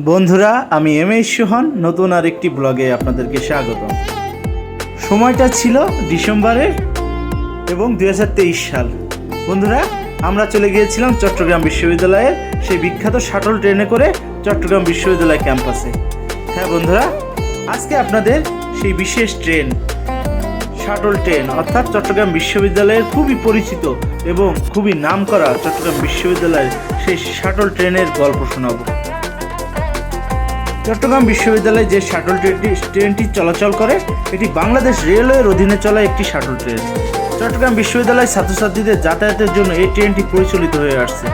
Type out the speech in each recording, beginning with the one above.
বন্ধুরা, আমি M S সোহান, নতুন আরেকটি ব্লগে আপনাদেরকে স্বাগত। সময়টা ছিল ডিসেম্বরের এবং 2023 সাল। বন্ধুরা, আমরা চলে গিয়েছিলাম চট্টগ্রাম বিশ্ববিদ্যালয়ের সেই বিখ্যাত শাটল ট্রেনে করে চট্টগ্রাম বিশ্ববিদ্যালয় ক্যাম্পাসে। হ্যাঁ বন্ধুরা, আজকে আপনাদের সেই বিশেষ ট্রেন শাটল ট্রেন অর্থাৎ চট্টগ্রাম বিশ্ববিদ্যালয়ের খুবই পরিচিত এবং খুবই নামকরা চট্টগ্রাম বিশ্ববিদ্যালয়ের সেই শাটল ট্রেনের গল্প শোনাব। চট্টগ্রাম বিশ্ববিদ্যালয়ে যে শাটল ট্রেনটি চলাচল করে এটি বাংলাদেশ রেলওয়ের অধীনে চলা একটি শাটল ট্রেন। চট্টগ্রাম বিশ্ববিদ্যালয়ের ছাত্রছাত্রীদের যাতায়াতের জন্য এই ট্রেনটি পরিচালিত হয়ে আসছে।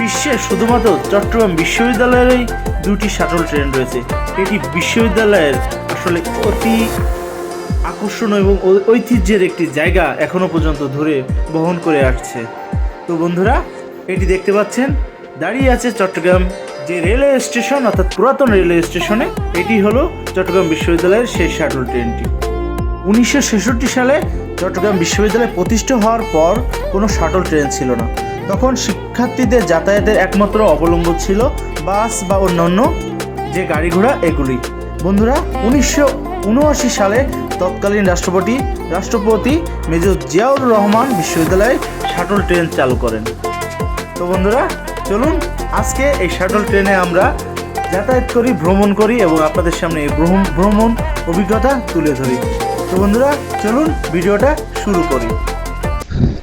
বিশ্বের শুধুমাত্র চট্টগ্রাম বিশ্ববিদ্যালয়েরই দুটি শাটল ট্রেন রয়েছে। এটি বিশ্ববিদ্যালয়ের আসলে অতি আকর্ষণ এবং ঐতিহ্যের একটি জায়গা এখনও পর্যন্ত ধরে বহন করে আসছে। তো বন্ধুরা, এটি দেখতে পাচ্ছেন দাঁড়িয়ে আছে চট্টগ্রাম যে রেলওয়ে স্টেশন অর্থাৎ পুরাতন রেলওয়ে স্টেশনে। এটি হলো চট্টগ্রাম বিশ্ববিদ্যালয়ের সেই শাটল ট্রেনটি। 1966 সালে চট্টগ্রাম বিশ্ববিদ্যালয় প্রতিষ্ঠা হওয়ার পর কোনো শাটল ট্রেন ছিল না। তখন শিক্ষার্থীদের যাতায়াতের একমাত্র অবলম্বন ছিল বাস বা অন্যান্য যে গাড়ি ঘোড়া এগুলি। বন্ধুরা, 1979 সালে তৎকালীন রাষ্ট্রপতি মেজর জিয়াউর রহমান বিশ্ববিদ্যালয়ে শাটল ট্রেন চালু করেন। তো বন্ধুরা, চলুন আজকে এই শাটল ট্রেনে আমরা যাতায়াত করি, ভ্রমণ করি এবং আপনাদের সামনে এই ভ্রমণ অভিজ্ঞতা তুলে ধরি। তো বন্ধুরা, চলুন ভিডিওটা শুরু করি।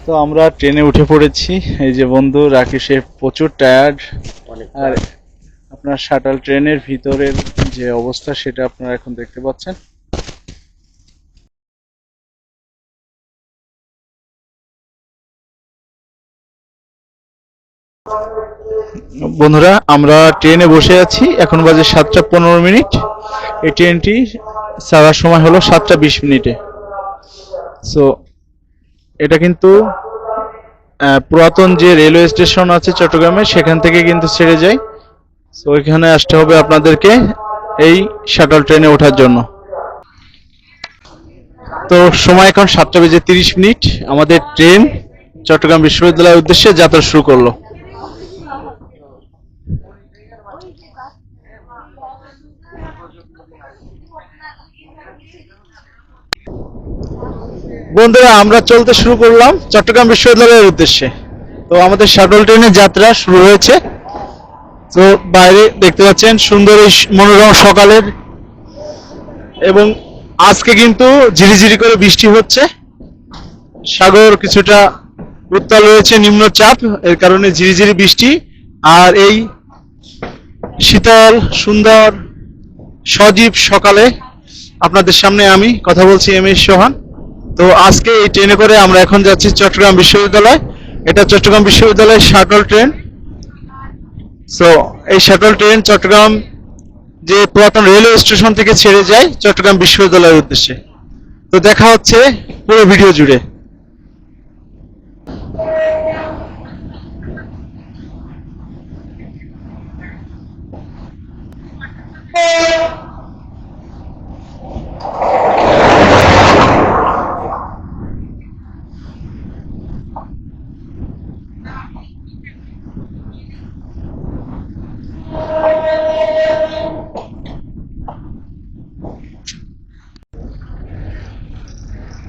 তো আমরা ট্রেনে উঠে পড়েছি। এই যে বন্ধু রাকেশে প্রচুর টায়ার্ড, আর আপনার শাটল ট্রেনের ভিতরের যে অবস্থা সেটা আপনারা এখন দেখতে পাচ্ছেন। বন্ধুরা, আমরা ট্রেনে বসে আছি, এখন বাজে 7:15। এই ট্রেনটি ছাড়ার সময় হলো 7:20। সো এটা কিন্তু পুরাতন যে রেলওয়ে স্টেশন আছে চট্টগ্রামে সেখান থেকে কিন্তু ছেড়ে যায়। সো এখানে আসতে হবে আপনাদেরকে এই শাটল ট্রেনে ওঠার জন্য। তো সময় এখন 7:30। আমাদের ট্রেন চট্টগ্রাম বিশ্ববিদ্যালয়ের উদ্দেশ্যে যাত্রা শুরু করলো। বন্ধুরা, আমরা চলতে শুরু করলাম চট্টগ্রাম বিশ্ববিদ্যালয়ের উদ্দেশ্যে। তো আমাদের শাটল ট্রেনের যাত্রা শুরু হয়েছে। তো বাইরে দেখতে পাচ্ছেন সুন্দর এই মনোরম সকালের, এবং আজকে কিন্তু ঝিরিঝিরি করে বৃষ্টি হচ্ছে। সাগর কিছুটা উত্তাল রয়েছে, নিম্নচাপ, এর কারণে ঝিরিঝিরি বৃষ্টি। আর এই শীতল সুন্দর সজীব সকালে আপনাদের সামনে আমি কথা বলছি এম এস সোহান। তো আজকে এই ট্রেনে করে আমরা এখন যাচ্ছি চট্টগ্রাম বিশ্ববিদ্যালয়। এটা চট্টগ্রাম বিশ্ববিদ্যালয়ের শাটল ট্রেন। সো এই শাটল ট্রেন চট্টগ্রাম যে পুরাতন রেলওয়ে স্টেশন থেকে ছেড়ে যায় চট্টগ্রাম বিশ্ববিদ্যালয়ের উদ্দেশ্যে। তো দেখা হচ্ছে পুরো ভিডিও জুড়ে।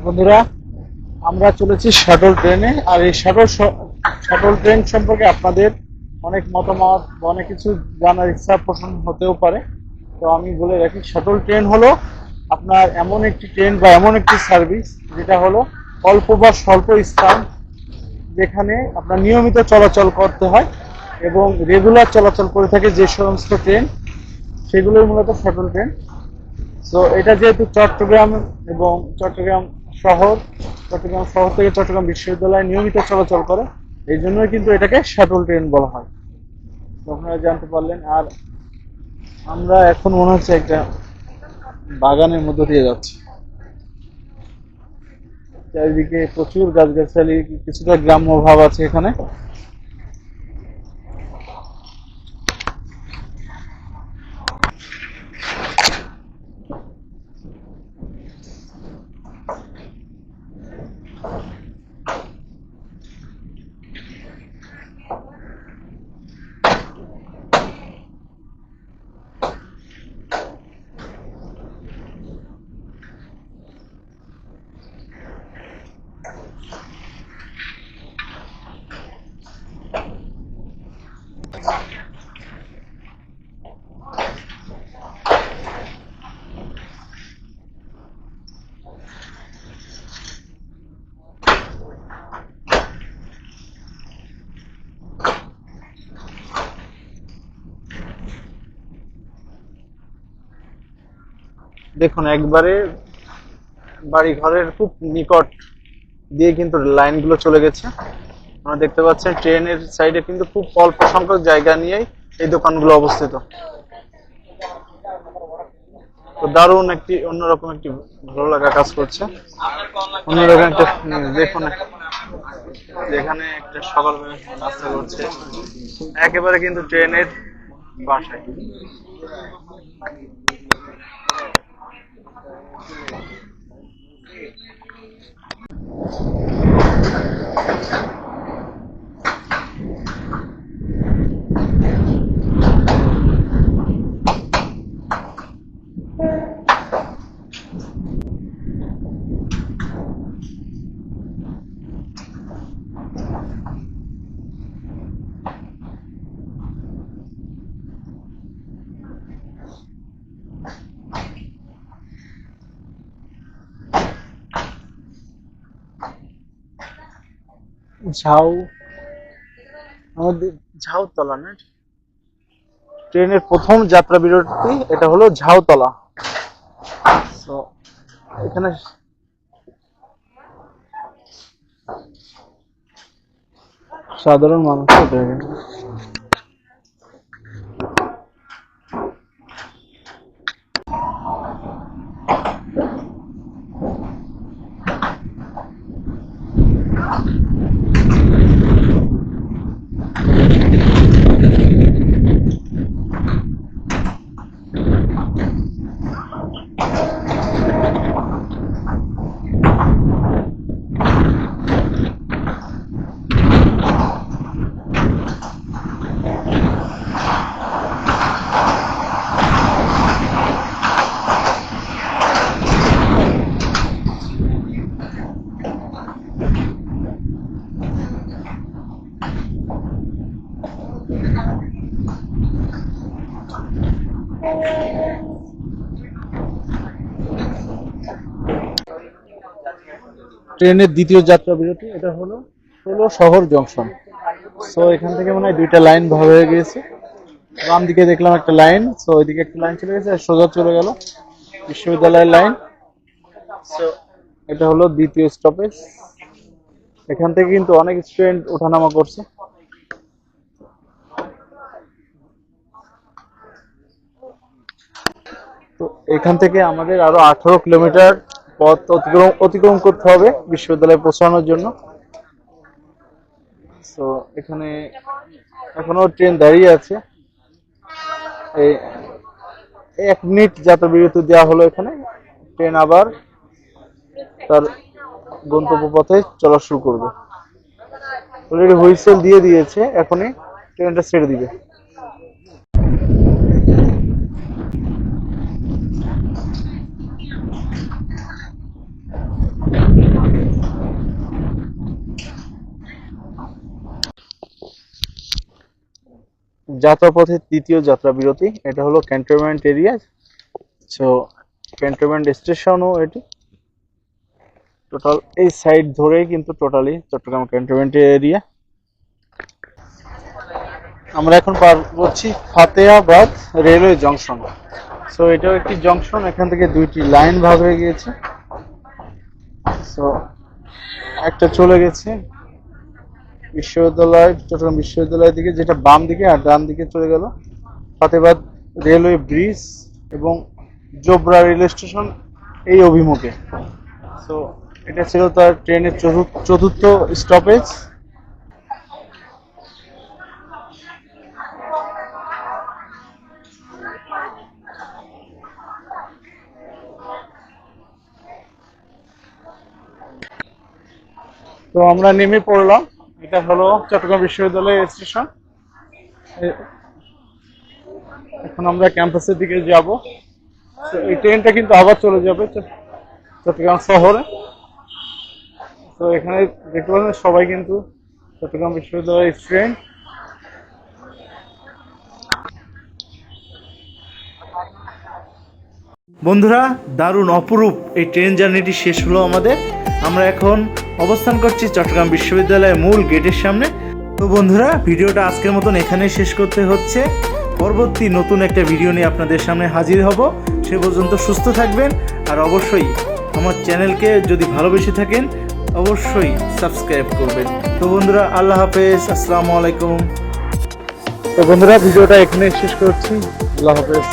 বন্ধুরা, আমরা চলেছি শাটল ট্রেনে। আর এই শাটল ট্রেন সম্পর্কে আপনাদের অনেক মতামত বা অনেক কিছু জানার ইচ্ছা পোষণ হতেও পারে। তো আমি বলে রাখি, শাটল ট্রেন হলো আপনার এমন একটি ট্রেন বা এমন একটি সার্ভিস যেটা হলো অল্প বা স্বল্প স্থান, যেখানে আপনার নিয়মিত চলাচল করতে হয় এবং রেগুলার চলাচল করে থাকে যে সমস্ত ট্রেন, সেগুলোই মূলত শাটল ট্রেন। তো এটা যেহেতু চট্টগ্রাম এবং চট্টগ্রাম শহর থেকে চট্টগ্রাম বিশ্ববিদ্যালয়ে নিয়মিত চলাচল করে, এই জন্যই কিন্তু এটাকে শাটল ট্রেন বলা হয়। আপনারা জানতে পারলেন। আর আমরা এখন মনে হচ্ছে একটা বাগানের মধ্য দিয়ে যাচ্ছি। চারিদিকে প্রচুর গাছগাছালি, কিছুটা গ্রাম্য ভাব আছে এখানে। দেখুন একবারে বাড়ি ঘরের খুব নিকট দিয়ে কিন্তু লাইনগুলো চলে গেছে। আপনারা দেখতে পাচ্ছেন ট্রেনের সাইডে কিন্তু খুব অল্প সংখ্যক জায়গা নিয়েই এই দোকানগুলো অবস্থিত। তো দারুণ একটি অন্যরকম একটি ভালো লাগা কাজ করছে। অন্যরকম একটা দেখুন যেখানে একটা সকালবেলা নাস্তা করছে একেবারে কিন্তু ট্রেনের বাসায়। ঝাউ আমাদের ঝাউতলা না, ট্রেনের প্রথম যাত্রা বিরতি এটা হলো ঝাউতলা। তো এখানে সাধারণ মানুষ ট্রেনের দ্বিতীয় যাত্রা বিরতি এটা হলো শহর জংশন। সো এখান থেকে মনে হয় দুইটা লাইন ভাগ হয়ে গিয়েছে। বাম দিকে দেখলাম একটা লাইন, সো ওইদিকে একটা লাইন চলে গেছে আর সোজা চলে গেল বিশ্ববিদ্যালয়ের লাইন। সো এটা হলো দ্বিতীয় স্টপেজ। এখান থেকে কিন্তু অনেক স্টুডেন্ট ওঠানামা করছে। তো এখান থেকে আমাদের আরো 18 কিলোমিটার পথ অতিক্রম করতে হবে বিশ্ববিদ্যালয়ে পৌঁছানোর জন্য। তো এখানে এখনো ট্রেন দাঁড়িয়ে আছে। এই 1 মিনিট যাত্রা বিরতি দেওয়া হলো এখানে। ট্রেন আবার তার গন্তব্য পথে চলা শুরু করবে। অলরেডি হুইসেল দিয়ে দিয়েছে, এখনই ট্রেনটা ছেড়ে দিবে। যাত্রাপথের তৃতীয় যাত্রা বিরতি এটা হলো ক্যান্টনমেন্ট এরিয়া। সো ক্যান্টনমেন্ট স্টেশনও এটি। টোটাল এই সাইড ধরেই কিন্তু টোটালি চট্টগ্রাম ক্যান্টনমেন্ট এরিয়া। আমরা এখন পার করছি ফাতেহাবাদ রেলওয়ে জংশন। সো এটাও একটি জংশন, এখান থেকে দুইটি লাইন ভাগ হয়ে গিয়েছে। সো একটা চলে গেছে চট্টগ্রাম বিশ্ববিদ্যালয়ের দিকে, যেটা বাম দিকে, আর ডান দিকে চলে গেল ফাতেহাবাদ রেলওয়ে ব্রিজ এবং জোবরা রেল স্টেশন এই অভিমুখে। সো এটা ছিল তার ট্রেনের চতুর্থ স্টপেজ। তো আমরা নেমে পড়লাম, এটা হলো চট্টগ্রাম বিশ্ববিদ্যালয় স্টেশন। এখন আমরা ক্যাম্পাসের দিকে যাব। তো এই ট্রেনটা কিন্তু আবার চলে যাবে চট্টগ্রাম শহরে। তো এখানে দেখতে পাচ্ছেন সবাই কিন্তু চট্টগ্রাম বিশ্ববিদ্যালয়ের স্টুডেন্ট। বন্ধুরা, দারুণ অপরূপ এই ট্রেন জার্নিটি শেষ হলো আমাদের। আমরা এখন অবস্থান করছি চট্টগ্রাম বিশ্ববিদ্যালয়ের মূল গেটের সামনে। তো বন্ধুরা, ভিডিওটা আজকের মতন এখানেই শেষ করতে হচ্ছে। পরবর্তী নতুন একটা ভিডিও নিয়ে আপনাদের সামনে হাজির হব। সে পর্যন্ত সুস্থ থাকবেন, আর অবশ্যই আমার চ্যানেলকে যদি ভালোবেসে থাকেন অবশ্যই সাবস্ক্রাইব করবেন। তো বন্ধুরা, আল্লাহ হাফেজ, আসসালামু আলাইকুম। তো বন্ধুরা, ভিডিওটা এখানে শেষ করছি। আল্লাহ হাফেজ।